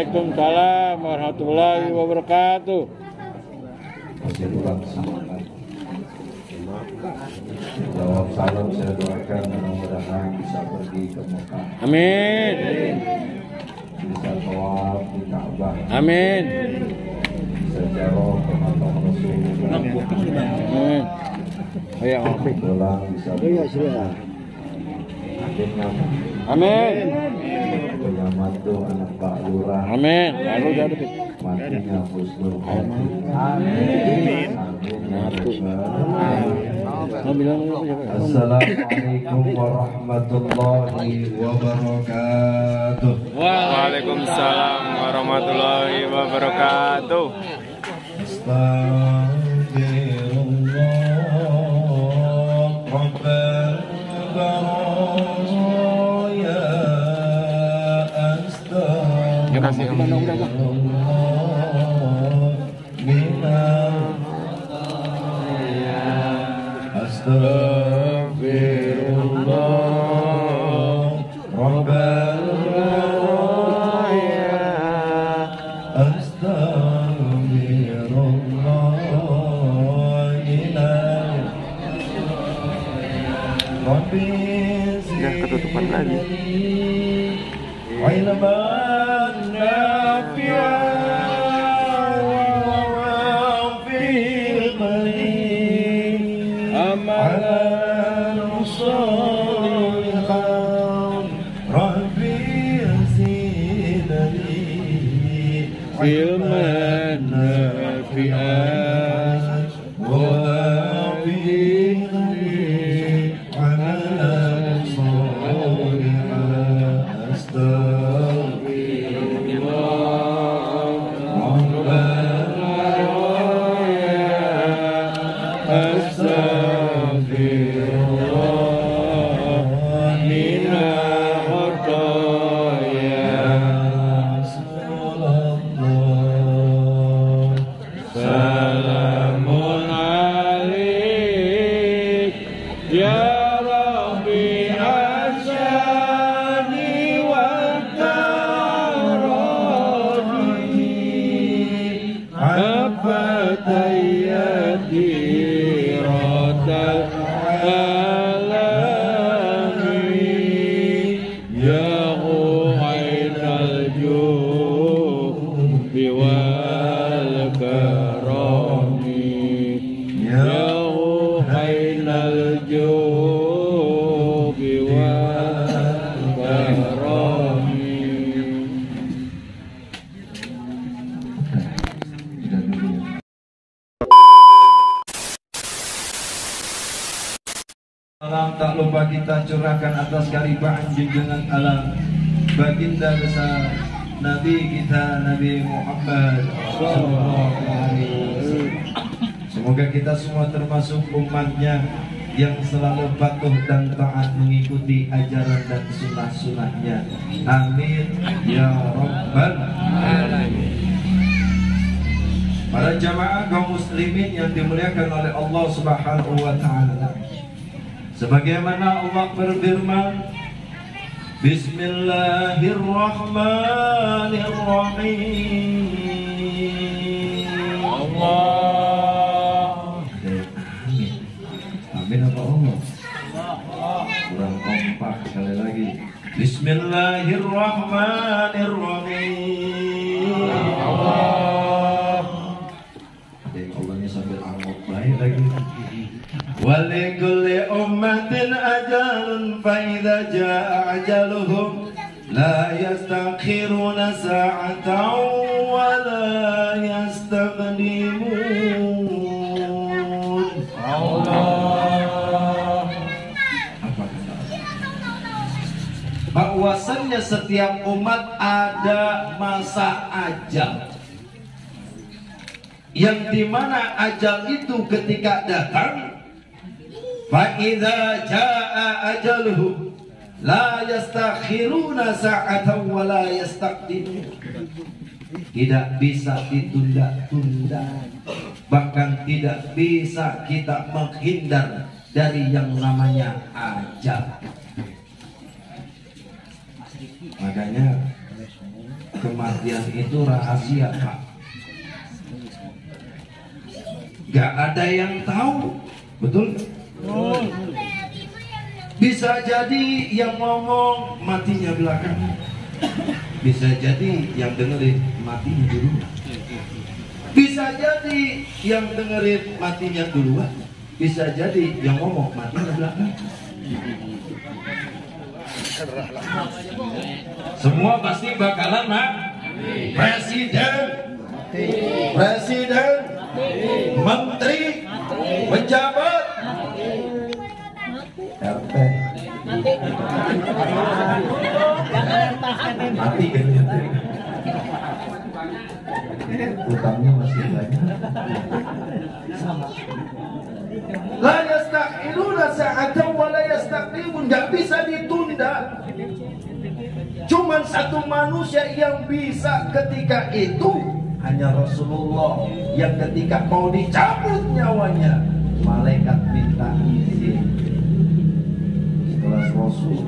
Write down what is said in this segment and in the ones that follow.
Waalaikumsalam warahmatullahi wabarakatuh. Jawab salam saya doakan mudah-mudahan bisa pergi ke Mekah. Amin. Bisa tawaf di Ka'bah. Amin. Bisa ziarah ke makam Rasulullah. Amin. Ayo ngopi. Pulang bisa. Amin. Punya mantu anak Pak Lurah. Amin. Lalu jadi. Matinya husnul khotimah. Amin. Assalamualaikum warahmatullahi wabarakatuh. Waalaikumsalam warahmatullahi wabarakatuh. Astagfirullah Rabbal baraya. Astagfirullah Astagfirullah Rabbal baraya. Astagfirullah Rabbi Sudah ketutupan lagi. ilman nafi'an wa fi'lan amalan shalihan Rabbi zidni Ilman nafi'an wa fi'lan amalan shalihan Salamun alaik ya Rabbi asyani wa tarani afatayati rotal alami ya huwainal jubi wal karami ya huwainal jubi wal karami. Salam tak lupa kita curahkan atas karibaan junjungan alam baginda besar Nabi kita Nabi Muhammad Sallallahu Alaihi Wasallam. Semoga kita semua termasuk umatnya yang selalu patuh dan taat mengikuti ajaran dan sunnah-sunnahnya. Amin ya Rabbal Alamin. Para jamaah kaum muslimin yang dimuliakan oleh Allah Subhanahu wa Ta'ala, sebagaimana Allah berfirman, Bismillahirrahmanirrahim. Allah. Amin apa Allah? Kurang kompak sekali lagi. Bismillahirrahmanirrahim. Allah. Allahnya sambil angop baik lagi. ولكل أمة أجل فإذا جاء أجلهم لا يستأخرون ساعة ولا يستقدمون. Allah. Bahwasannya setiap umat ada masa ajal, yang dimana ajal itu ketika datang, فَإِذَا جَاءَ أَجَلُهُمْ لَا يَسْتَأْخِرُونَ سَاعَةً وَلَا يَسْتَقْدِمُونَ. Tidak bisa ditunda-tunda, bahkan tidak bisa kita menghindar dari yang namanya ajal. Makanya kematian kematian itu rahasia, Pak. Gak ada yang tahu, betul? Bisa jadi yang ngomong matinya belakangan, bisa jadi yang dengerin matinya dulu, bisa jadi yang dengerin matinya duluan, bisa jadi yang ngomong matinya belakangan. Semua pasti bakalan presiden, menteri, pejabat, RT mati kan, utangnya masih banyak. La yastakhiruna sa'atan wa la yastaqdimun, nggak bisa ditunda. Cuman satu manusia yang bisa ketika itu, hanya Rasulullah, yang ketika mau dicabut nyawanya, malaikat minta izin. Setelah Rasul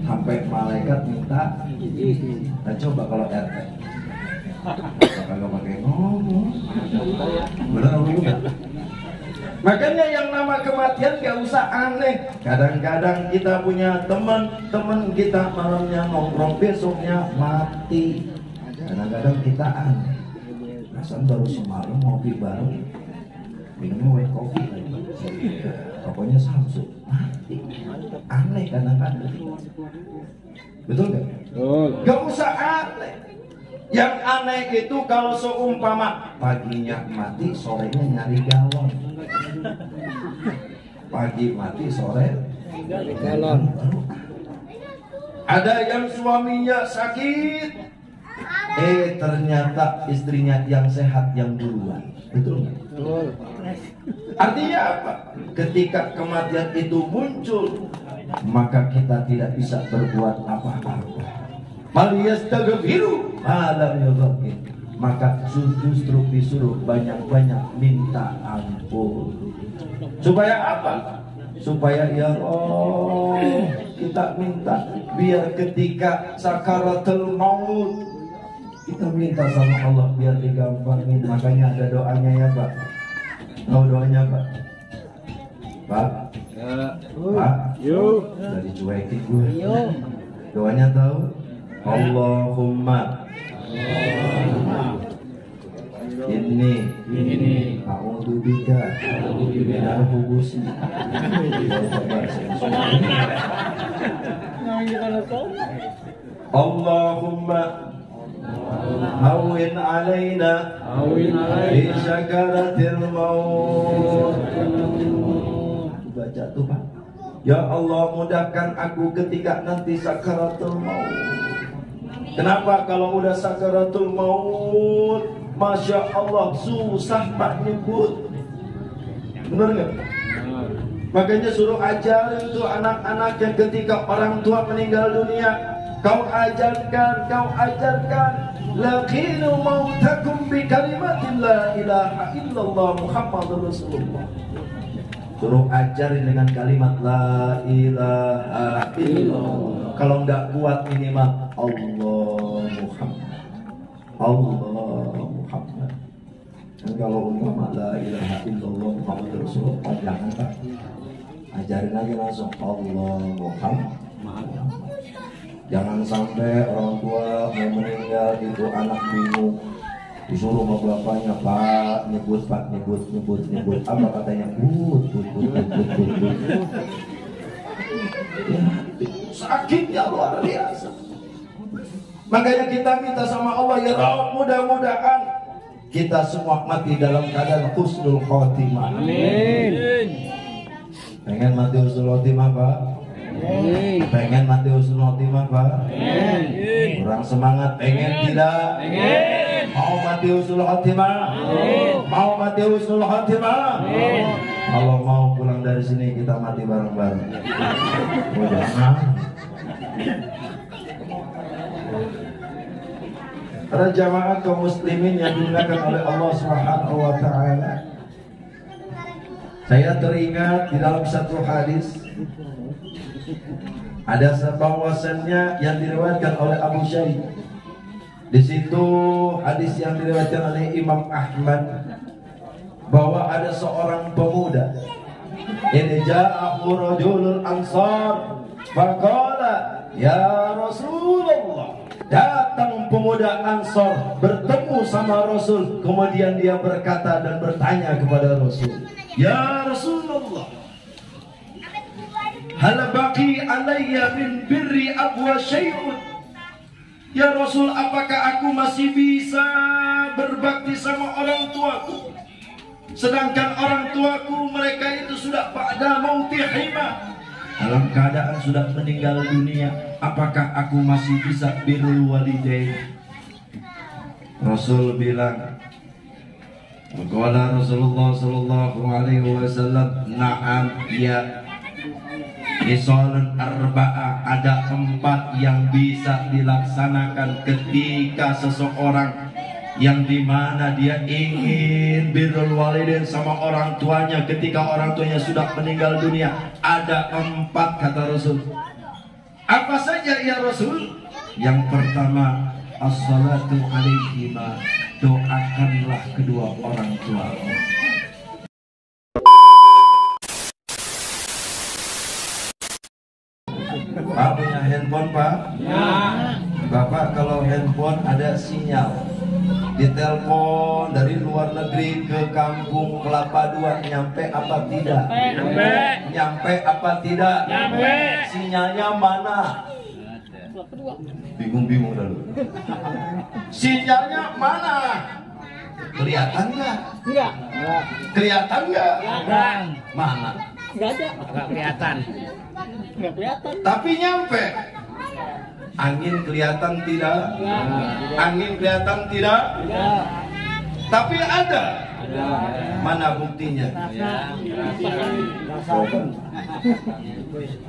sampai malaikat minta izin. Nah coba kalau RT kalau pakai ngomong, benar enggak? Makanya yang nama kematian gak usah aneh. Kadang-kadang kita punya teman kita malamnya nongkrong, besoknya mati. Kadang-kadang kita aneh. Masa baru semalam ngopi bareng, minumnya white coffee lagi. Pokoknya Samsung mati. Aneh kadang-kadang. Betul gak? Betul. Gak usah aneh. Yang aneh itu kalau seumpama paginya mati, sorenya nyari galon. Pagi mati, sore galon. Ada yang suaminya sakit, ternyata istrinya yang sehat yang duluan. Betul nggak? Betul. Artinya apa? Ketika kematian itu muncul, maka kita tidak bisa berbuat apa-apa. Malyastaghfiru malam yudhakir, maka justru disuruh banyak-banyak minta ampun. Supaya apa? Supaya ya Allah, kita minta biar ketika sakaratul maut kita minta sama Allah biar digampangin. Makanya ada doanya ya Pak. Tahu doanya Pak? Pak? Pak? Yuk. Udah dicuekin gue. Doanya tahu? Allahumma ini a'udzubika minal khubuthi. Allahumma hawwin alaina bi sakaratil maut. Baca tuh Pak. Ya Allah, mudahkan aku ketika nanti sakaratul maut. Kenapa kalau udah sakaratul maut, Masya Allah susah Pak nyebut. Benar nggak? Makanya suruh ajarin tuh anak-anak yang ketika orang tua meninggal dunia, kau ajarkan laqinu mautakum bi kalimatin la ilaha illallah Muhammadur Rasulullah. Suruh ajarin dengan kalimat la ilaha illallah. Kalau nggak kuat minimal Allah Muhammad. Dan kalau umpama la ilaha illallah Muhammadur Rasulullah, jangan Pak. Ajarin aja langsung Allah Muhammad. Jangan sampai orang tua mau meninggal itu anak bingung, disuruh sama bapaknya, Pak nyebut apa katanya, but. Ya, sakitnya luar biasa. Makanya kita minta sama Allah, ya Allah, mudah-mudahan kita semua mati dalam keadaan husnul khotimah. Amin. Pengen mati husnul khotimah Pak? Amin. Pengen mati husnul khotimah Pak? Amin. Kurang semangat, pengen tidak? Pengen. Mau mati husnul khotimah? Mau mati husnul khotimah? Kalau mau pulang dari sini kita mati bareng-bareng. Mudah-mudahan. Para jamaah kaum muslimin yang dimuliakan oleh Allah Subhanahu wa taala. Saya teringat di dalam satu hadis ada bahwasannya yang diriwayatkan oleh Abu Syaikh Di situ hadis yang diriwayatkan oleh Imam Ahmad bahwa ada seorang pemuda. Ini ja'ahu rajulul ansar faqala ya Rasulullah. Datang pemuda Ansar bertemu sama Rasul, kemudian dia berkata dan bertanya kepada Rasul, ya Rasulullah, hal baqi alayya min birri abwa syai'un. Ya Rasul, apakah aku masih bisa berbakti sama orang tuaku, sedangkan orang tuaku mereka itu sudah ba'da mautihima, dalam keadaan sudah meninggal dunia. Apakah aku masih bisa birrul walidain? Rasul bilang, qala Rasulullah sallallahu alaihi wasallam, na'am, ya. Isolun arba'ah, ada 4 yang bisa dilaksanakan ketika seseorang yang dimana dia ingin birrul walidain sama orang tuanya ketika orang tuanya sudah meninggal dunia. Ada 4 kata Rasul. Apa saja ya Rasul? Yang pertama, as-salatu alaihima, doakanlah kedua orang tuamu. Pak punya handphone, Pak? Ya. Bapak kalau handphone ada sinyal, ditelepon dari luar negeri ke kampung Kelapa II, nyampe apa tidak? Nyampe. Nyampe apa tidak? Nyampe. Sinyalnya mana? Bingung-bingung dulu. Sinyalnya mana? Kelihatan nggak? Enggak. Kelihatan nggak? Enggak. Mana? Enggak ada. Enggak kelihatan. Enggak kelihatan. Tapi nyampe. Angin kelihatan tidak? Angin kelihatan tidak? Enggak. Tapi ada. Ada. Mana buktinya? Rasakan.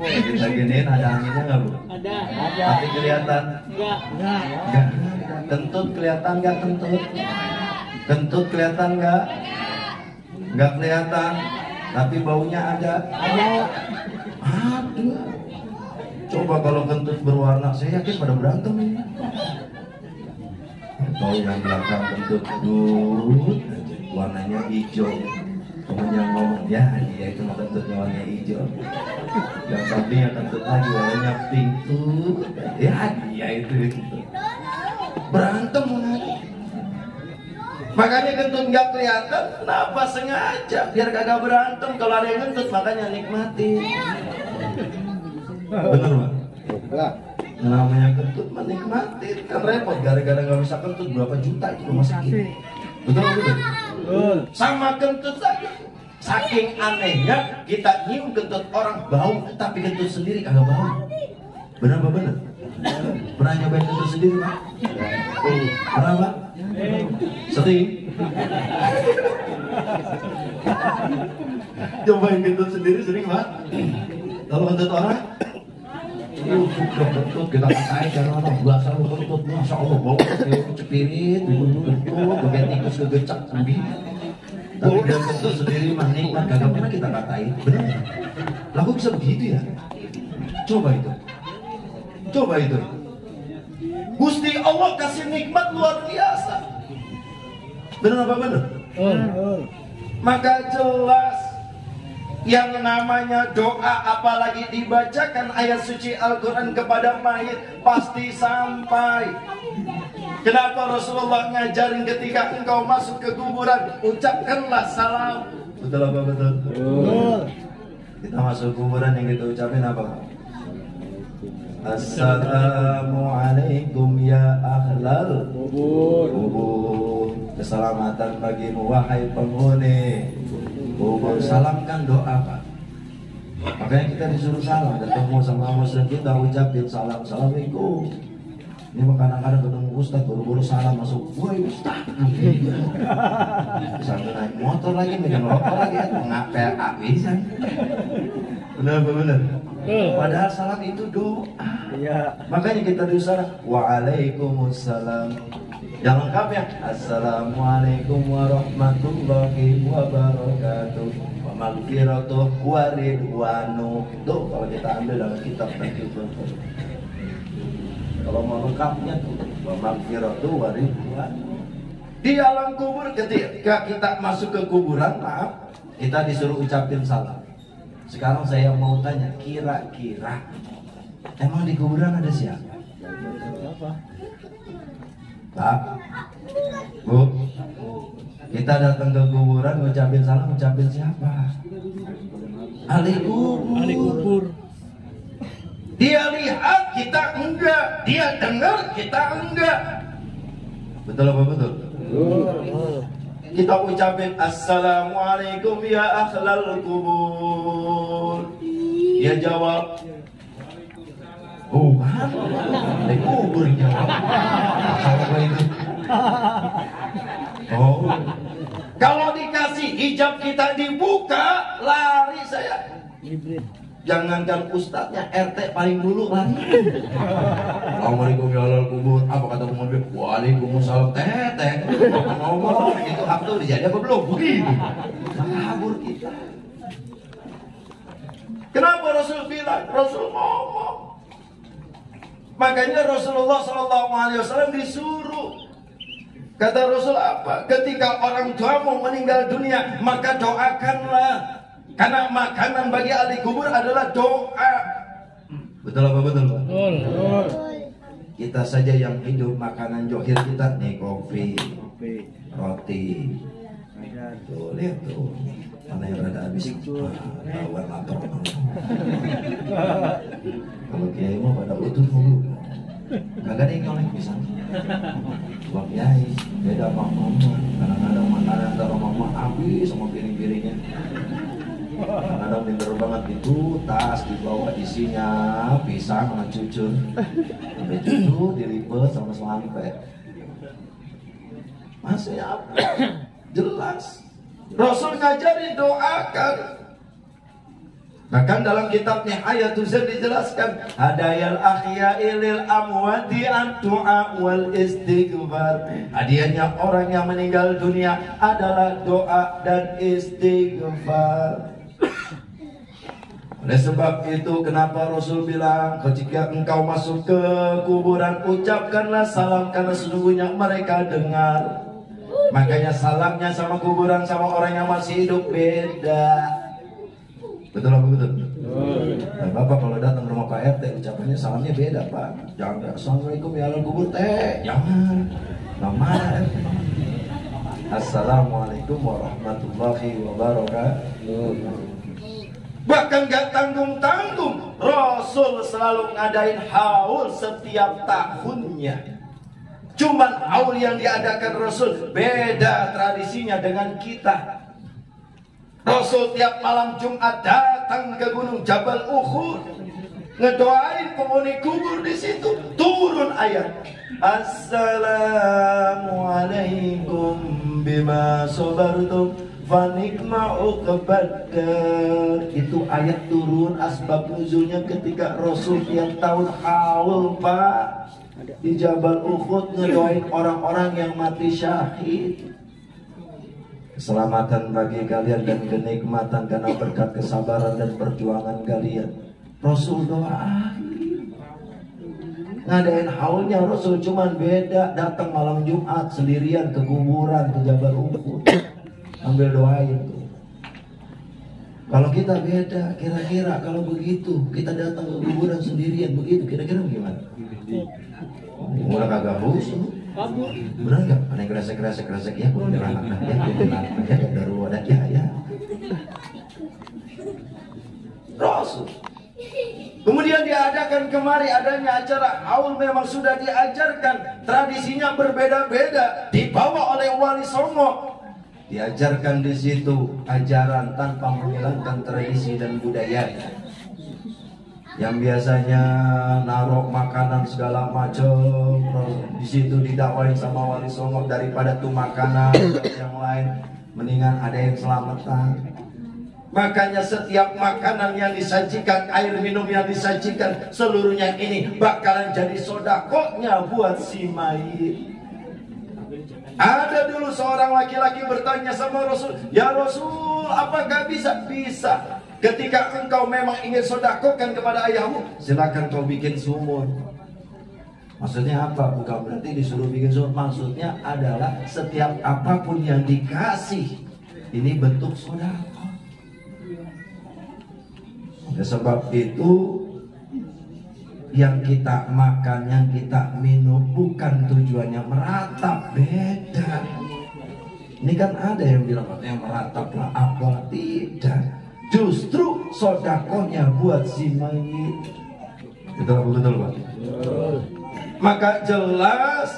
Kita giniin ada anginnya nggak, Bu? Ada. Tapi kelihatan? Enggak. Enggak. Nggak. Kentut kelihatan nggak kentut? Kentut kelihatan nggak? Nggak kelihatan. Tapi baunya ada? Ada. Aduh. Coba kalau kentut berwarna, saya yakin pada berantem ini. Atau yang belakang kentut warnanya hijau. Kemudian ngomong, ya dia itu kentutnya warna hijau. Yang sampingnya kentut lagi warnanya pink. Ya dia itu. Berantem lagi. Makanya kentut nggak kelihatan, kenapa sengaja? Biar kagak berantem. Kalau ada yang kentut makanya nikmatin. Bener, Pak? Namanya kentut menikmatin, kan repot. Gara-gara nggak bisa kentut berapa juta itu rumah sakit. Betul, betul. Sama kentut saja. Saking anehnya kita nyium kentut orang bau, tapi kentut sendiri kagak bau. Benar apa benar? Pernah nyobain kentut sendiri, Pak? Pernah, Pak? Sering. Cobain kentut sendiri sering, Pak? Kalau kentut orang? Sudah kentut kita katain karena orang biasa lu kentut, masya Allah bau cepirit, kentut, bagian tikus kegecak begini. Tapi dia kentut sendiri mah nikmat, kagak pernah kita katain, benar? Lalu bisa begitu ya? Coba itu, coba itu. Gusti Allah kasih nikmat luar biasa. Benar apa benar? Maka jelas yang namanya doa, apalagi dibacakan ayat suci Al-Quran kepada mayit, pasti sampai. Kenapa Rasulullah ngajarin ketika engkau masuk ke kuburan, ucapkanlah salam. Betul apa betul? Betul. Kita masuk kuburan yang kita ucapin apa? Assalamualaikum ya ahlal kubur. Keselamatan bagimu wahai penghuni kubur. Salam kan doa, Pak. Makanya kita disuruh salam. Ketemu sama muslim kita ucapin salam. Assalamualaikum. Ini mah kadang-kadang ketemu ustaz buru-buru salam masuk. Woi ustaz. Sambil naik motor lagi, megang rokok lagi, ngapel abisan. Benar benar. Padahal salam itu doa. Iya. Makanya kita diusaha. Waalaikumsalam. Yang lengkapnya Assalamualaikum warahmatullahi wabarakatuh wa maghfiratuh wa ridwanu. Tuh kalau kita ambil dalam kitab nanti. Kalau mau lengkapnya tuh wa maghfiratu wa ridwan. Di alam kubur ketika kita masuk ke kuburan, maaf, kita disuruh ucapin salam. Sekarang saya mau tanya, kira-kira emang di kuburan ada siapa? Pak, Bu, kita datang ke kuburan ucapin salam, ucapin siapa? Ahli kubur. Dia lihat, kita enggak. Dia dengar, kita enggak. Betul apa betul? Kita ucapin assalamualaikum ya ahlal kubur. Dia jawab, bukan, di kubur jawab. Apa itu? Oh, kalau dikasih hijab kita dibuka, lari saya. Jangankan ustadznya, RT paling dulu lari. Assalamualaikum ya ahlal kubur. Apa kata pemimpin? Waalaikumsalam. Teteh ngomong itu hak tuh dijadi apa belum? Begitu. Kabur kita. Kenapa Rasul bilang? Rasul ngomong. Makanya Rasulullah SAW disuruh. Kata Rasul apa? Ketika orang tua mau meninggal dunia, maka doakanlah. Karena makanan bagi ahli kubur adalah doa. Betul apa betul? Betul. Kita saja yang hidup, makanan johir kita nih kopi, roti. Tuh lihat tuh, mana yang rada habis lawan lapar. Kalau kiai mau pada utuh dulu. Kagak ada yang nyolek pisang. Bang Kiai beda sama mama. Kadang-kadang makanan taruh mama habis sama piring-piringnya. Kadang pinter banget gitu, tas dibawa isinya pisang sama cucur. Sampai cucur dilipet sama selampet. Masih apa? Jelas. Rasul ngajarin doakan. Bahkan dalam kitabnya Hayatul Zain dijelaskan, hadayal ahya'i lil amwati ad-du'a wal istighfar. Hadiahnya orang yang meninggal dunia adalah doa dan istighfar. Oleh sebab itu kenapa Rasul bilang, ketika engkau masuk ke kuburan ucapkanlah salam karena sesungguhnya mereka dengar. Makanya salamnya sama kuburan sama orang yang masih hidup beda. Betul apa betul? Nah, Bapak kalau datang rumah Pak RT ucapannya salamnya beda Pak. Jangan assalamualaikum ya ahlal kubur jangan. Nama assalamualaikum warahmatullahi wabarakatuh. Bahkan gak tanggung-tanggung, Rasul selalu ngadain haul setiap tahunnya. Cuman haul yang diadakan Rasul beda tradisinya dengan kita. Rasul tiap malam Jumat datang ke gunung Jabal Uhud, ngedoain penghuni kubur di situ. Turun ayat, assalamualaikum bima sabartum fanikma'u kebadar. Itu ayat turun asbab nuzulnya ketika Rasul tiap tahun haul Pak di Jabal Uhud ngedoain orang-orang yang mati syahid. Keselamatan bagi kalian dan kenikmatan karena berkat kesabaran dan perjuangan kalian. Rasul doa. Ngadain haulnya Rasul cuman beda, datang malam Jumat sendirian ke kuburan ke Jabal Uhud. Ambil doain tuh. Kalau kita beda, kira-kira kalau begitu kita datang ke kuburan sendirian begitu, kira-kira gimana? Mulai kagak rusuh. Benar nggak? Ada yang kresek ya, gue bilang anaknya, ya daru ada ya. Rasul. Kemudian diadakan kemari adanya acara haul, memang sudah diajarkan, tradisinya berbeda-beda, dibawa oleh Wali Songo. Diajarkan di situ ajaran tanpa menghilangkan tradisi dan budayanya. Yang biasanya naruh makanan segala macam di situ didakwain sama Wali Songo, daripada tuh makanan yang lain mendingan ada yang selamatan. Makanya setiap makanan yang disajikan, air minum yang disajikan, seluruhnya ini bakalan jadi sodakonya buat si mayit. Ada dulu seorang laki-laki bertanya sama Rasul, ya Rasul, apakah bisa? Bisa. Ketika engkau memang ingin sodakokan kepada ayahmu, silakan kau bikin sumur. Maksudnya apa? Bukan berarti disuruh bikin surga. Maksudnya adalah setiap apapun yang dikasih ini bentuk sedekah. Ya, sebab itu yang kita makan, yang kita minum bukan tujuannya meratap, beda. Ini kan ada yang bilang katanya meratap lah apa, tidak. Justru sodakohnya buat si mayit. Betul Pak? Maka jelas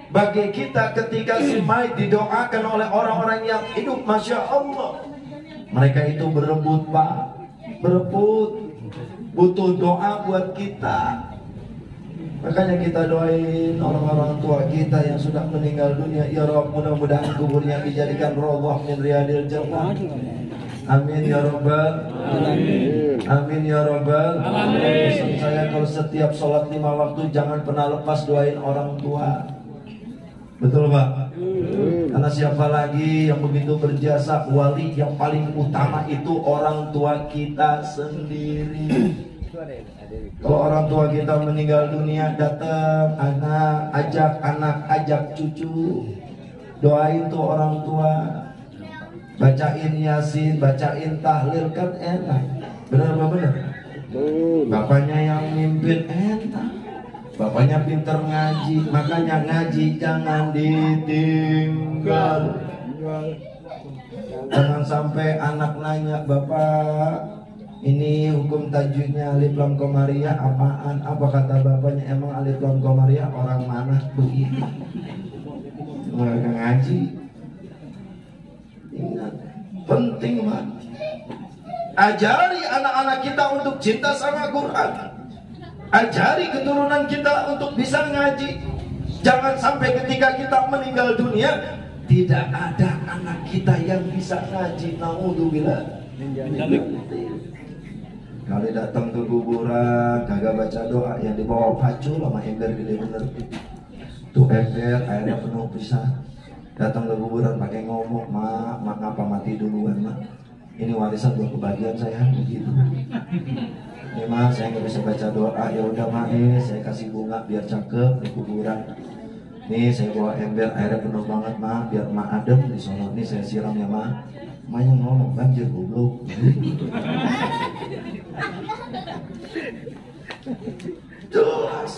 bagi kita ketika si mayit didoakan oleh orang-orang yang hidup, Masya Allah, mereka itu berebut Pak, berebut, butuh doa buat kita. Makanya kita doain orang-orang tua kita yang sudah meninggal dunia. Ya Rabb, mudah-mudahan kuburnya dijadikan rawdah min riyadil jannah. Amin ya Rabbal Alamin. Amin ya Rabbal Alamin. Pesan saya, kalau setiap sholat 5 waktu jangan pernah lepas doain orang tua. Betul Pak? Karena siapa lagi yang begitu berjasa, wali yang paling utama itu orang tua kita sendiri. Kalau orang tua kita meninggal dunia, datang anak, ajak cucu, doain tuh orang tua, bacain yasin, bacain tahlil, kan enak. Benar apa benar? Bapaknya yang mimpin enak, bapaknya pinter ngaji, makanya ngaji jangan ditinggal. Jangan sampai anak nanya, Bapak, ini hukum tajwidnya alif lam komariah apaan? Apa kata bapaknya? Emang alif lam komariah orang mana? Begitu. Mereka ngaji. Ingat, penting banget. Ajari anak-anak kita untuk cinta sama Quran. Ajari keturunan kita untuk bisa ngaji. Jangan sampai ketika kita meninggal dunia tidak ada anak kita yang bisa ngaji. Naudzubillah. Kali datang ke kuburan kagak baca doa, yang dibawa pacul sama ember gede bener. Tuh ember airnya penuh pisah. Datang ke kuburan pakai ngomong, mak ngapa mati duluan mak? Ini warisan buat kebahagiaan saya, begitu. Ini mak, saya nggak bisa baca doa. Ya udah mak, saya kasih bunga biar cakep di kuburan. Nih saya bawa ember airnya penuh banget mak, biar mak adem di sono. Nih saya siram ya mak. Maknya ngomong banjir goblok. Jelas.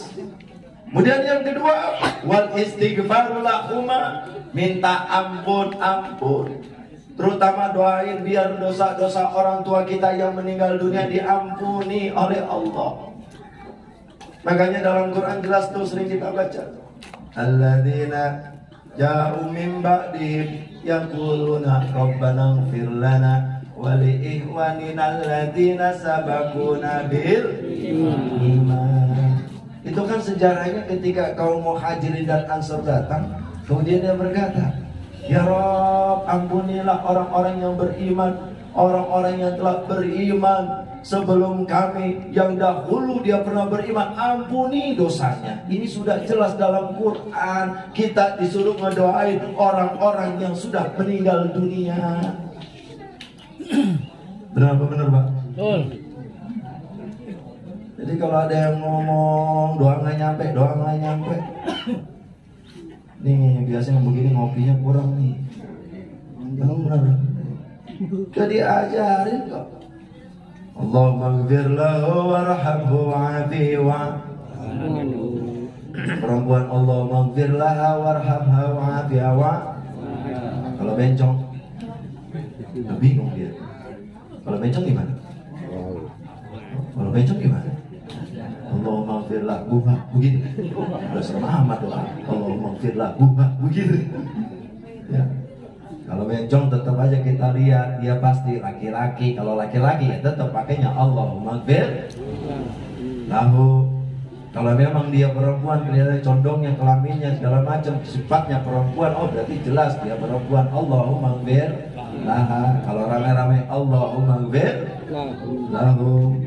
Kemudian yang kedua, wal istighfaru lahuma, minta ampun. Terutama doain biar dosa-dosa orang tua kita yang meninggal dunia diampuni oleh Allah. Makanya dalam Quran jelas tuh sering kita baca. Alladzina ja'u min ba'dihim yaquluna rabbana ighfir lana wa li ikhwanina alladzina sabaquna bil iman. Itu kan sejarahnya ketika kaum Muhajirin dan Ansor datang, kemudian dia berkata, ya Rabb, ampunilah orang-orang yang beriman, orang-orang yang telah beriman sebelum kami, yang dahulu dia pernah beriman, ampuni dosanya. Ini sudah jelas dalam Quran. Kita disuruh ngedoain orang-orang yang sudah meninggal dunia. Benar apa benar Pak? Betul. Jadi kalau ada yang ngomong doa nggak nyampe, nih biasanya begini ngopinya kurang nih. Benar. Jadi ajarin kok. Allahumma ighfir lahu warhamhu wa'afihi wa'anhu. Perempuan Allahumma ighfir laha warhamha wa'afiha wa'anhu. Kalau bencong, bingung dia. Kalau bencong gimana? Kalau bencong gimana? Allahumma ighfir lahu, begitu. Udah serem amat doa. Allahumma ighfir lahu, begitu. Ya. Kalau bencong tetap aja kita lihat dia pasti laki-laki. Kalau laki-laki ya tetap pakainya Allahumma ighfir lahu. Kalau memang dia perempuan, kelihatan condongnya, kelaminnya, segala macam sifatnya perempuan, oh berarti jelas dia perempuan. Allahumma ighfir laha. Kalau rame-rame Allahumma ighfir lahu.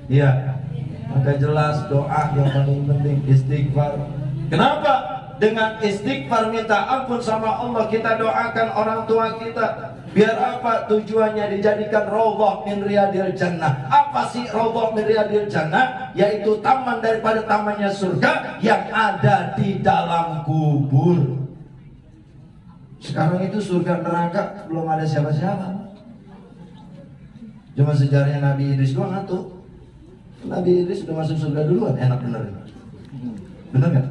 Iya. Maka jelas doa yang paling penting istighfar. Kenapa? Dengan istighfar minta ampun sama Allah, kita doakan orang tua kita Biar apa? Tujuannya dijadikan raudhah min riyadil jannah. Apa sih raudhah min riyadil jannah? Yaitu taman daripada tamannya surga yang ada di dalam kubur. Sekarang itu surga neraka belum ada siapa-siapa. Cuma sejarahnya Nabi Idris doang tuh. Nabi Idris sudah masuk surga duluan, enak bener. Bener nggak?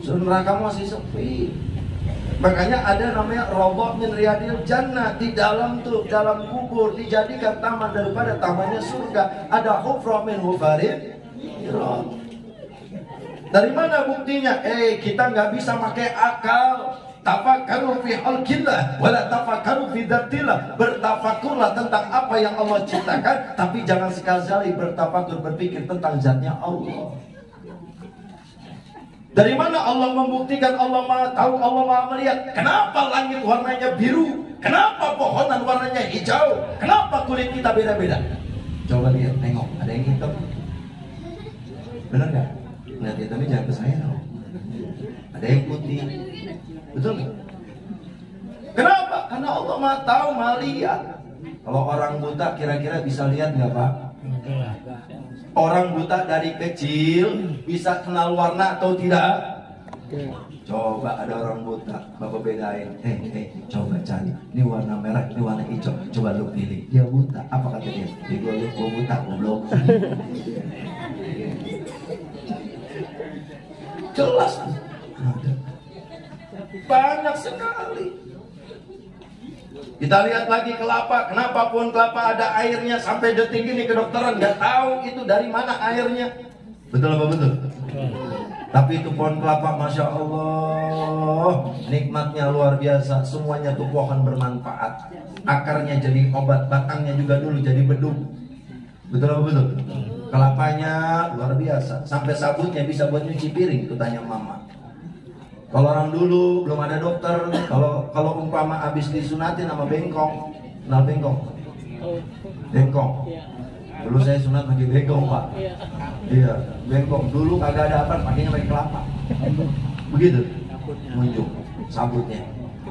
Surga neraka masih sepi. Makanya ada namanya raudhah min riyadil jannah. Di dalam tuh, dalam kubur dijadikan taman daripada tamannya surga. Ada hufrah min hufarin. Dari mana buktinya? Kita nggak bisa pakai akal. Tafakkaru fi khalqillah wala tafakkaru fi dzatillah. Bertafakurlah tentang apa yang Allah ciptakan, tapi jangan sekali-kali bertafakur berpikir tentang zatnya Allah. Dari mana Allah membuktikan Allah Maha tahu, Allah Maha melihat? Kenapa langit warnanya biru? Kenapa pohonan warnanya hijau? Kenapa kulit kita beda-beda? Coba lihat, tengok, ada yang hitam. Benar nggak? Lihat hitamnya jangan ke saya dong. Ada yang putih. Betul nggak? Kenapa? Karena Allah Maha tahu, Maha lihat. Kalau orang buta kira-kira bisa lihat nggak Pak? Orang buta dari kecil bisa kenal warna atau tidak? Coba ada orang buta, Bapak bedain. Coba cari. Ini warna merah, ini warna hijau. Coba lu pilih. Dia buta. Apa kata dia? Dia buta, goblok. Jelas. Banyak sekali. Kita lihat lagi kelapa. Kenapa pohon kelapa ada airnya? Sampai detik ini kedokteran nggak tahu itu dari mana airnya. Betul apa betul? Tapi itu pohon kelapa, Masya Allah, nikmatnya luar biasa. Semuanya tuh pohon bermanfaat. Akarnya jadi obat, batangnya juga dulu jadi bedug. Betul apa betul? Kelapanya luar biasa. Sampai sabutnya bisa buat nyuci piring. Itu tanya mama. Kalau orang dulu belum ada dokter, kalau umpama habis disunatin sama bengkong, kenal bengkong? Bengkong. Dulu saya sunat pakai bengkong Pak. Iya, bengkong. Dulu kagak ada apa, pakainya pakai kelapa. Begitu. Munjuk sabutnya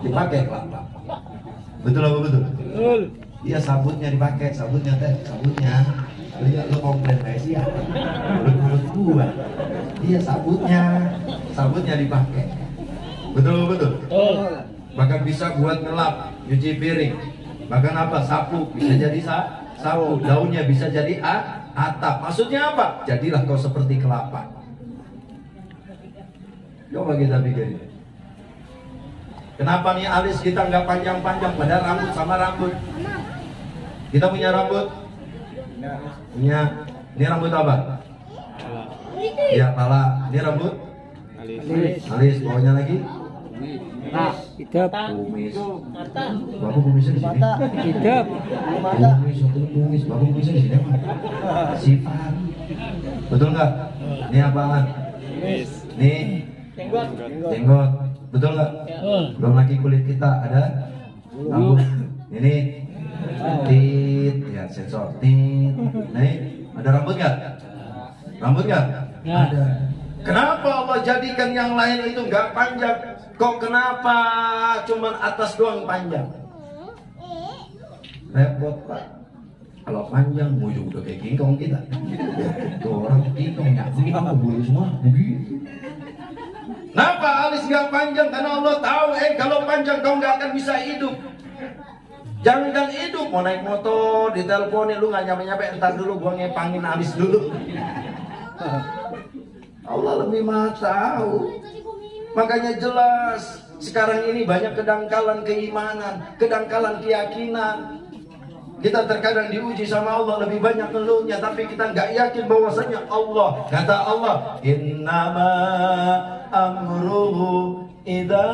dipakai kelapa. Betul apa betul? Betul. Iya, sabutnya dipakai, sabutnya. Lihat lo komplain kayak sih ya. Mulut gua. Iya, sabutnya dipakai. Betul betul. Bahkan bisa buat ngelap, nyuci piring. Bahkan apa? Sapu bisa jadi sapu. Daunnya bisa jadi atap. Maksudnya apa? Jadilah kau seperti kelapa. Coba kita pikirin. Kenapa nih alis kita nggak panjang-panjang? Padahal rambut sama rambut. Kita punya rambut. Punya. Ini rambut apa? Ya, pala. Ini rambut. Alis. Bawahnya lagi. Hidup. Kumis. Bapak kumisnya di sini. Hidup. Kumis. Bapak kumisnya di sini. Sifat. Betul nggak? Ini apaan? Nih. Jenggot. Betul nggak? Belum lagi kulit kita ada rambut. Ini tit. Ya, sensor tit. Nih, ada rambut nggak? Rambut nggak? Ada. Kenapa Allah jadikan yang lain itu nggak panjang? Kok kenapa cuman atas doang panjang? Repot Pak. Kalau panjang, ujung udah kayak kingkong kita. Tuh orang kingkong nyakuin apa bulu semua begitu. Kenapa alis nggak panjang? Karena Allah tahu, kalau panjang kau nggak akan bisa hidup. Jangan hidup, mau naik motor, diteleponin lu nggak nyampe-nyampe, entar dulu gua ngepangin alis dulu. Allah lebih maha tahu. Makanya jelas sekarang ini banyak kedangkalan keimanan, kedangkalan keyakinan. Kita terkadang diuji sama Allah lebih banyak ngeluhnya, tapi kita nggak yakin bahwasanya Allah. Kata Allah, innama amruhu idza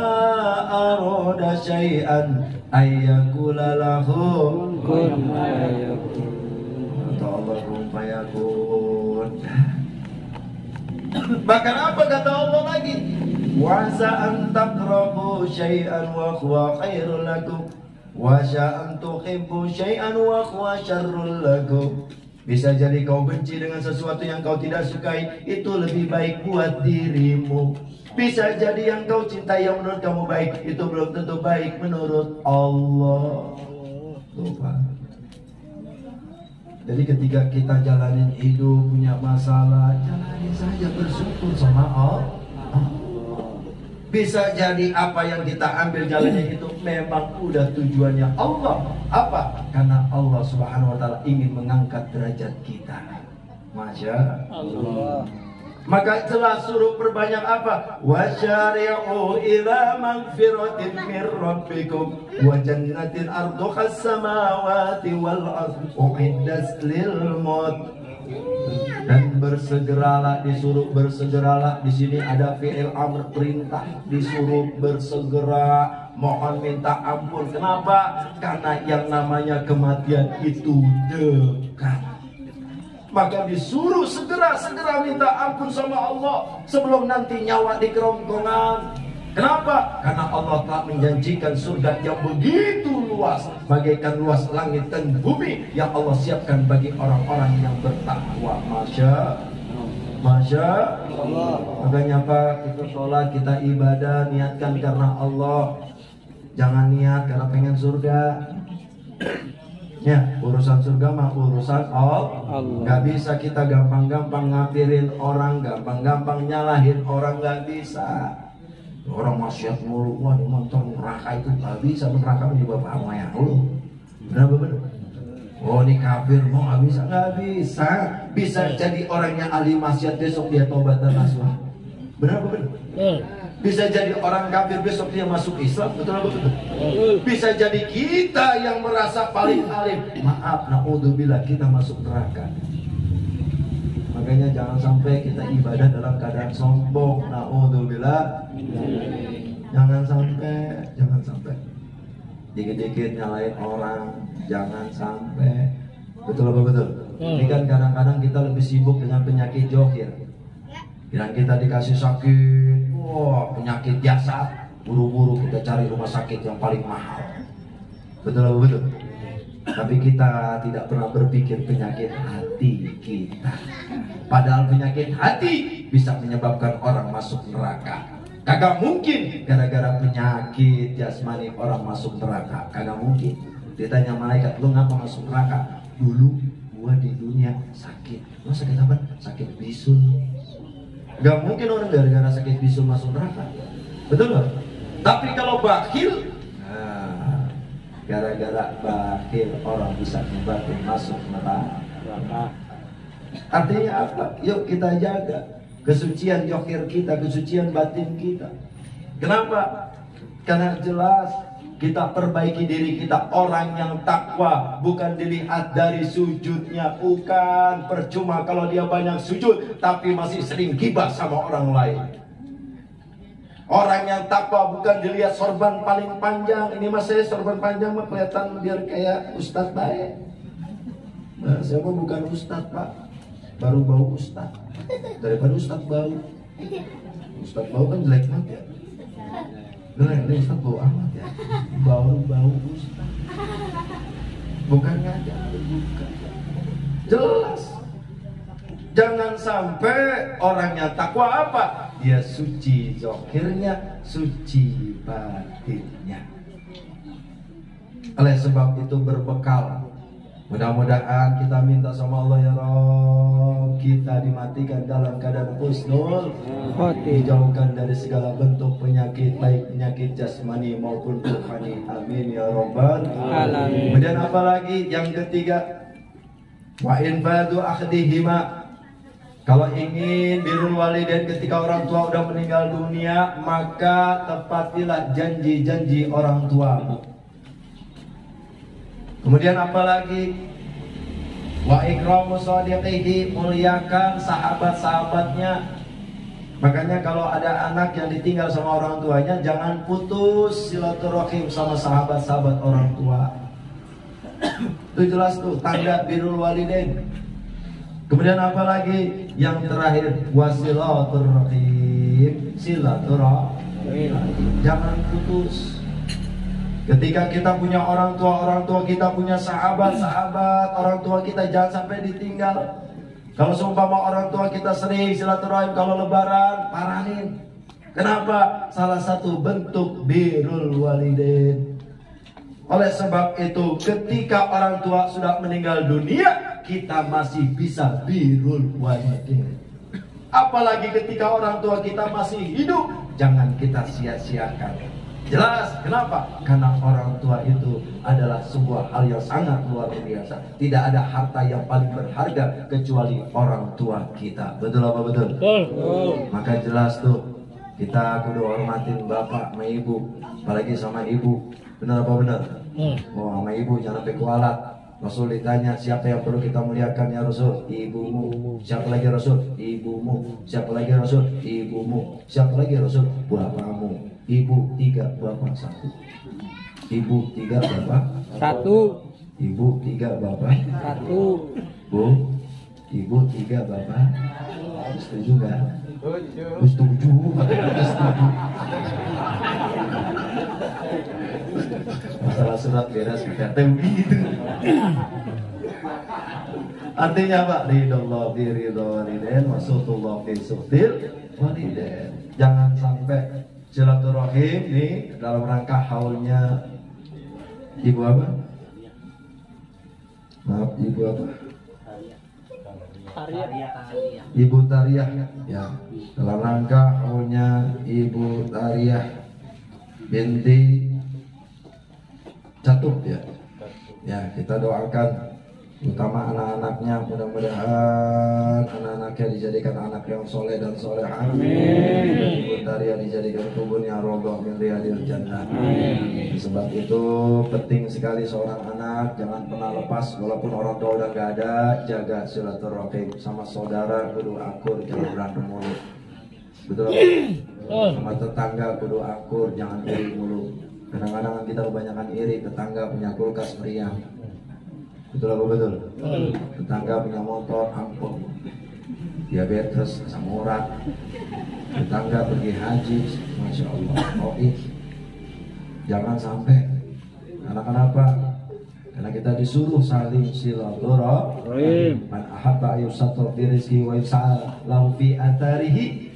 arada syai'an ayyakula lahu kun fayakun. Kata Allah, kun fayakun. Bahkan apa kata Allah lagi? Wa sa'an taqrabu syai'an wa huwa khairul lakum wa sa'an tuhibbu syai'an wa huwa syarrul lakum. Bisa jadi kau benci dengan sesuatu yang kau tidak sukai, itu lebih baik buat dirimu. Bisa jadi yang kau cintai yang menurut kamu baik itu belum tentu baik menurut Allah. Lupa. Jadi ketika kita jalanin hidup punya masalah, jalanin saja, bersyukur sama Allah. Bisa jadi apa yang kita ambil jalannya itu memang udah tujuannya Allah. Apa? Karena Allah Subhanahu wa taala ingin mengangkat derajat kita. Masya Allah. Maka telah suruh perbanyak apa? Wasyari'u ila magfiratin min rabbikum wa jannatin arduha as-samawati wal ardu u'iddat lil muttaqin. Dan bersegeralah, disuruh bersegeralah. Di sini ada fi'il amr, perintah, disuruh bersegera, mohon minta ampun. Kenapa? Karena yang namanya kematian itu dekat. Maka disuruh segera minta ampun sama Allah sebelum nanti nyawa di kerongkongan. Kenapa? Karena Allah telah menjanjikan surga yang begitu luas, bagaikan luas langit dan bumi yang Allah siapkan bagi orang-orang yang bertakwa. Masya Allah. Makanya Pak, kita sholat, kita ibadah, niatkan karena Allah. Jangan niat karena pengen surga. Ya, urusan surga mah urusan Allah. Gak bisa kita gampang-gampang ngapirin orang, gampang-gampang nyalahin orang, gak bisa. Orang maksiat mulu, wah di motor neraka itu gak bisa, neraka menjadi bapak mayang lu. Benar? Oh ini kafir, mau gak bisa? Gak bisa. Bisa jadi orangnya ahli maksiat, besok dia tobat dan nasuha. Benar? Bisa jadi orang kafir, besok dia masuk Islam. Betul? Bisa jadi kita yang merasa paling alim, maaf, na'udzubillah, kita masuk neraka. Makanya jangan sampai kita ibadah dalam keadaan sombong. Na'udzubillah. Jangan sampai dikit-dikit nyalain orang. Jangan sampai. Betul? Ini kan kadang-kadang kita lebih sibuk dengan penyakit johir. Yang kita dikasih sakit, wah penyakit biasa, buru-buru kita cari rumah sakit yang paling mahal. Betul. Tapi kita tidak pernah berpikir penyakit hati kita. Padahal penyakit hati bisa menyebabkan orang masuk neraka. Kagak mungkin gara-gara penyakit jasmani orang masuk neraka. Kagak mungkin. Ditanya malaikat, lu ngapa masuk neraka? Dulu gua di dunia sakit. Lu sakit apa? Sakit bisul. Gak mungkin orang gara-gara sakit bisul masuk neraka. Betul gak? Tapi kalau bakhil, nah, gara-gara bakhil orang bisa nyebabin masuk neraka. Artinya apa? Yuk kita jaga kesucian johir kita, kesucian batin kita. Kenapa? Karena jelas kita perbaiki diri kita. Orang yang takwa bukan dilihat dari sujudnya, bukan. Percuma kalau dia banyak sujud tapi masih sering gibah sama orang lain. Orang yang takwa bukan dilihat sorban paling panjang. Ini mas saya sorban panjang mah kelihatan biar kayak ustadz baik. Nah, saya bukan ustadz Pak, baru bau ustadz. Daripada ustadz bau. Ustadz bau kan jelek banget ya. Bener, ini ustadz bau amat ya. Bau ustadz. Bukan ngajar, bukan. Jelas. Jangan sampai orangnya takwa apa? Dia suci zahirnya, suci batinnya. Oleh sebab itu berbekal. Mudah-mudahan kita minta sama Allah ya Rabb, kita dimatikan dalam keadaan husnul khotimah, dijauhkan dari segala bentuk penyakit, baik penyakit jasmani maupun rohani. Amin ya Rabbal alamin. Kemudian apa lagi? Yang ketiga, wa infadu akhdihima. Kalau ingin birrul walidain ketika orang tua udah meninggal dunia, maka tepatilah janji-janji orang tua. Kemudian apalagi? Wa ikramu shadiqihi, muliakan sahabat-sahabatnya. Makanya kalau ada anak yang ditinggal sama orang tuanya, jangan putus silaturahim sama sahabat-sahabat orang tua. Itu jelas tuh tanda birrul walidain. Kemudian apalagi? Yang terakhir, wasilaturahim, silaturahim. Jangan putus. Ketika kita punya orang tua kita punya sahabat-sahabat, orang tua kita jangan sampai ditinggal. Kalau seumpama orang tua kita sering silaturahim, kalau lebaran parahin. Kenapa? Salah satu bentuk birrul walidain. Oleh sebab itu, ketika orang tua sudah meninggal dunia, kita masih bisa birrul walidain. Apalagi ketika orang tua kita masih hidup, jangan kita sia-siakan. Jelas, kenapa? Karena orang tua itu adalah sebuah hal yang sangat luar biasa. Tidak ada harta yang paling berharga kecuali orang tua kita. Betul apa betul? Betul. Maka jelas tuh, kita kudu hormatin bapak sama ibu, apalagi sama ibu. Benar apa benar? Oh, sama ibu jangan sampai kualat. Rasul ditanya, siapa yang perlu kita muliakan ya Rasul? Ibumu. Siapa lagi Rasul? Ibumu. Siapa lagi Rasul? Ibumu. Siapa lagi Rasul? Bapakmu. Ibu 3, bapak 1. Ibu 3, bapak 1. Ibu 3, bapak 1. Bu, ibu 3, bapak. Setuju nggak? Setuju. Masalah surat beres kita begitu. Artinya apa? Ridallah bi ridha walidain wa sutullah fi sutil walidain. Jangan sampai silaturahim nih dalam rangka haulnya ibu apa? Maaf, ibu apa? Ibu Tariah ya, dalam rangka haulnya Ibu Tariah binti Catup ya. Ya, kita doakan utama anak-anaknya, mudah-mudahan anak-anaknya dijadikan anak yang soleh dan soleh. Amin. Ibu Tariah dijadikan kuburnya roboh min riyadil jannah. Sebab itu penting sekali seorang anak jangan pernah lepas walaupun orang tua udah gak ada, jaga silaturahim sama saudara, kudu akur, jangan berantem mulu. Betul? Sama tetangga kudu akur, jangan iri mulu. Kadang-kadang kita kebanyakan iri, tetangga punya kulkas meriam. Betul apa betul? Tetangga punya motor ampun, diabetes, asam urat. Tetangga pergi haji, masya Allah. Oh jangan sampai. Karena kenapa? Karena kita disuruh saling silaturahim. Man ahabba ayusatu fi rizqi wa yus'al lahu fi atharihi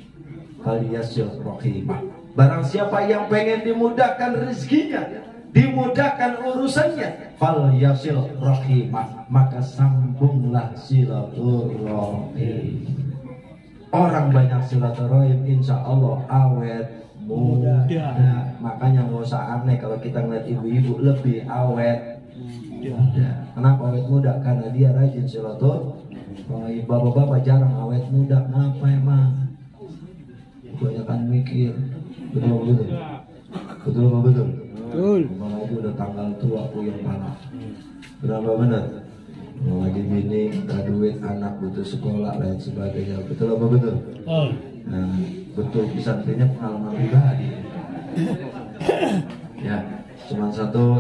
falyasil rahimah. Barang siapa yang pengen dimudahkan rezekinya, dimudahkan urusannya, fal yasil rahimah, maka sambunglah silaturahim. Orang banyak silaturahim, insya Allah awet muda. Makanya nggak usah aneh kalau kita ngeliat ibu-ibu lebih awet muda. Kenapa awet muda? Karena dia rajin silaturahim. Bapak-bapak jarang awet muda. Kenapa emang? Kebanyakan mikir. Betul apa betul? Betul apa betul? Betul. Kalau itu udah tanggal tua puyeng panas. Berapa benar? Kalau lagi bini, ada duit, anak butuh sekolah, lain sebagainya. Betul apa betul? Nah, betul, bisa artinya pengalaman pribadi. Ya, cuma satu,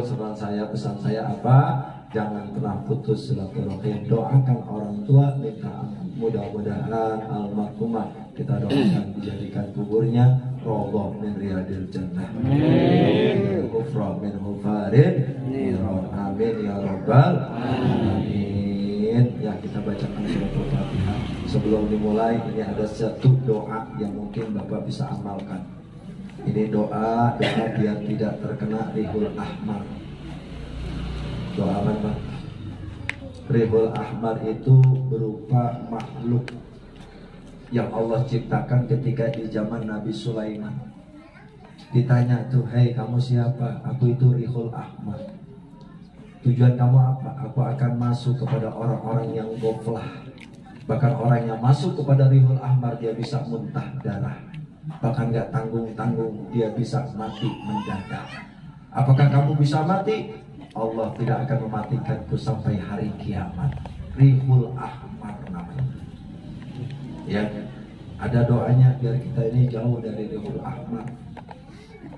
pesan saya apa? Jangan pernah putus silaturahim. Doakan orang tua, minta mudah-mudahan almarhumah kita doakan dijadikan kuburnya roboh min riyadil jannah. Kufra min hufarin. Amin ya rabbal alamin. Ya, kita bacakan surat Al-Fatihah. Sebelum dimulai, ini ada satu doa yang mungkin Bapak bisa amalkan. Ini doa biar tidak terkena rihul ahmar. Doa apa Pak? Rihul ahmar itu berupa makhluk yang Allah ciptakan ketika di zaman Nabi Sulaiman. Ditanya tuh, hei kamu siapa? Aku itu rihul ahmar. Tujuan kamu apa? Aku akan masuk kepada orang-orang yang goflah. Bahkan orang yang masuk kepada rihul ahmar dia bisa muntah darah. Bahkan gak tanggung-tanggung dia bisa mati mendadak. Apakah kamu bisa mati? Allah tidak akan mematikanku sampai hari kiamat. Rihul ahmar namanya. Ya, ada doanya biar kita ini jauh dari rihul ahmar.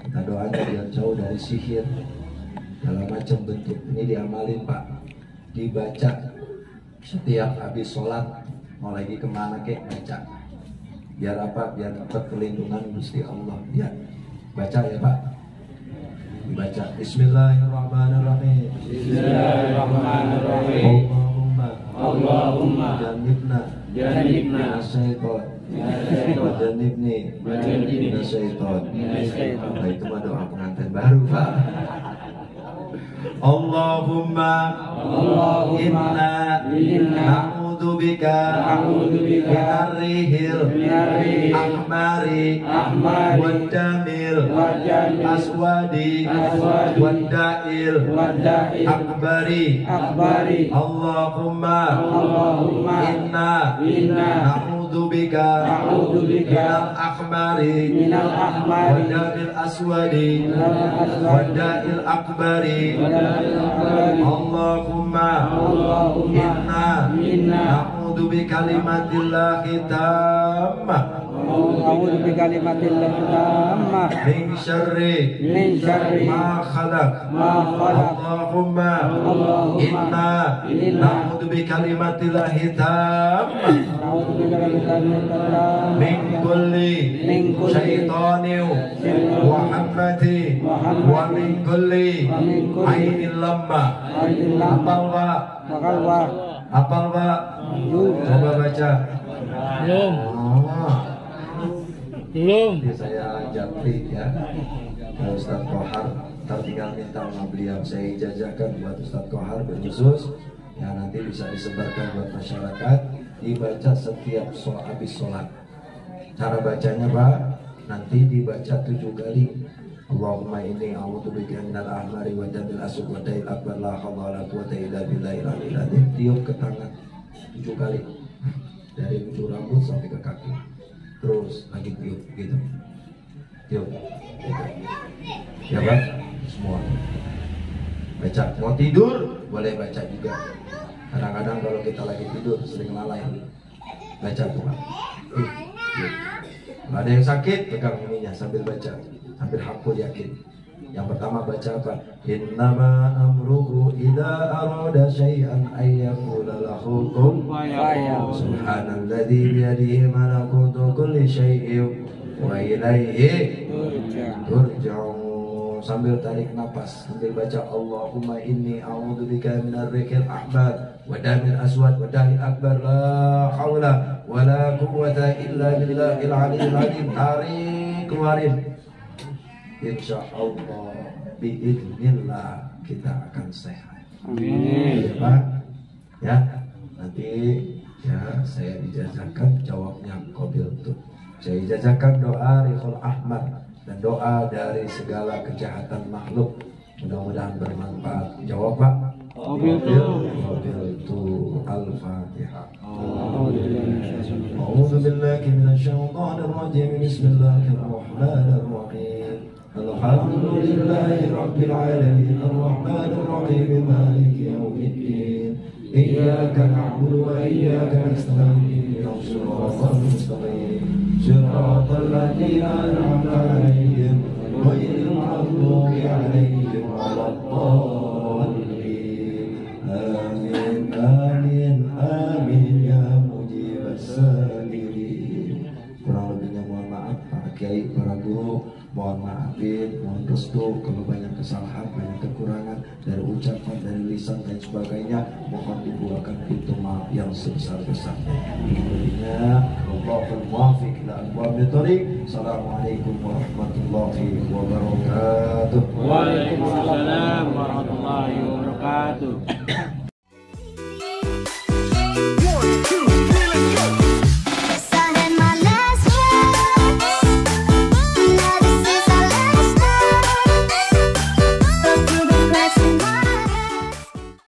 Kita doanya biar jauh dari sihir, dalam macam bentuk. Ini diamalin Pak, dibaca setiap habis sholat. Mau lagi kemana kek baca. Biar apa? Biar dapat perlindungan Gusti Allah. Ya, baca ya Pak. Dibaca. Bismillahirrahmanirrahim. Bismillahirrahmanirrahim. Allahumma Allahumma jannibna من الشيطان وجنبني من الشيطان. Nah, itu mah doa pengantin baru, Pak. Allahumma inna na'udzubika minar rihil ahmari waddamil aswadi wadda'il akbari. Allahumma inna na'udzubika minal ahmari waddamil aswadi wadda'il akbari. Allahumma inna na'udzu bikalimatillahit tammah min syarri ma khalaq. Allahumma inna na'udzu bikalimatillahit tammah min kulli syaitanin wa hammatin wa min kulli ainin lamma. Apal Pak? Coba baca. Belum. Saya Japri ya, Ustadz Kohar. Ntar tinggal minta sama beliau, saya ijazahkan buat Ustadz Kohar berkhusus. Ya, nanti bisa disebarkan buat masyarakat. Dibaca setiap habis sholat. Cara bacanya Pak, nanti dibaca 7 kali. Allahumma inni a'udzubika minal ahmari wa damil aswad wa da'il akbar la haula wa la quwwata illa billahil aliyyil azim. Tiup ke tangan 7 kali. Dari ujung rambut sampai ke kaki. Terus lagi tiup gitu. Tiup. Gitu. Ya Pak, semua. Baca. Mau tidur boleh baca juga. Kadang-kadang kalau kita lagi tidur sering lalai. Baca tuh Pak. Ada yang sakit pegang ininya sambil baca. Hampir hakul yakin. Yang pertama baca apa? Innama amruhu idza arada syai'an ay yaqula lahu kun fayakun. Subhanalladzi bi yadihi malakutu kulli syai'in wa ilaihi turja'un. Sambil tarik napas, sambil baca Allahumma inni a'udzubika minar rihil ahmar wa damil aswad wa da'il akbar la haula wa la quwwata illa billahil aliyyil azim. Tarik keluarin. Insya Allah biidznillah kita akan sehat. Amin. Ya Pak, ya nanti ya saya ijazahkan jawabnya qabil tuh. Saya ijazahkan doa Rihul Ahmar dan doa dari segala kejahatan makhluk. Mudah-mudahan bermanfaat. Jawab Pak. Qabil tuh. Al-Fatihah. A'udzu billahi minasyaitonir rajim. Bismillahirrahmanirrahim. Alhamdulillahi Rabbil Alamin Ar-Rahmanir Rahim Maliki Yawmiddin Iyyaka na'budu wa iyyaka nasta'in Shiratal mustaqim Shiratal ladzina an'amta 'alaihim ghairil maghdubi 'alaihim waladdallin. Amin amin amin ya mujibas salihin. Kurang lebihnya mohon maaf para kiai, para guru. Mohon maafin, mohon restu kalau banyak kesalahan, banyak kekurangan dari ucapan, dari lisan dan sebagainya. Mohon dibukakan pintu maaf yang sebesar-besarnya. Allahul muwaffiq ila aqwamit thoriq. Assalamualaikum warahmatullahi wabarakatuh. Waalaikumsalam warahmatullahi wabarakatuh.